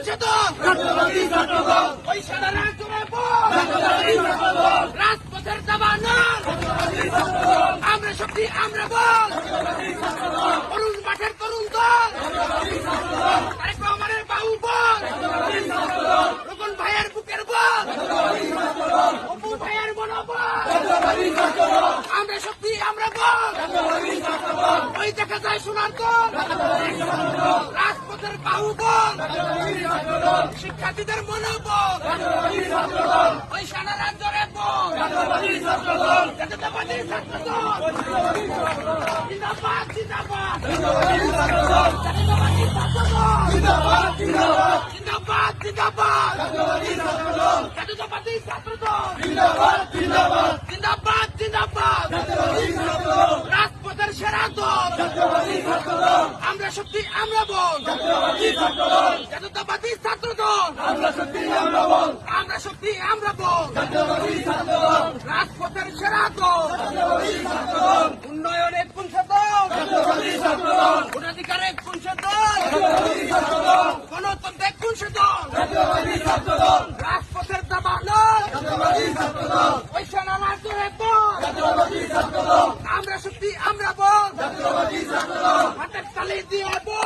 কোন দল ওই সারা জুড়ে রাজপথের দাবানল আমরা শক্তি আমরা বল তরুণ মাঠের তরুণ দল তারেক রহমানের বাহুবল রুকন ভাইয়ের বুকের বল অপু ভাইয়ের মনোবল আমরা শক্তি আমরা বল ওই দেখা যায় সোনার দল রাজপথের বাহুবল শিক্ষার্থীদের মনোবল ওই সারা রাজ্যের বল জাতীয়তাবাদী ছাত্রদল জিন্দাবাদ জিন্দাবাদ জাতীয়তাবাদী ছাত্রদল জিন্দাবাদ জিন্দাবাদ জাতীয়তাবাদী ছাত্রদল জিন্দাবাদ জিন্দাবাদ রাজপথের সেরা দল আমরা শক্তি আমরা বল জাতীয়তাবাদী ছাত্রদল আমরা শক্তি আমরা বল রাজপথের সেরা দল উন্নয়নের কোন দল অধিকারের কোন দল গণতন্ত্রের কোন দল রাজপথের দাবানল ওই সেনা রাজ্যের দল আমরা শক্তি আমরা বল হাতের তালি দিয়ে বল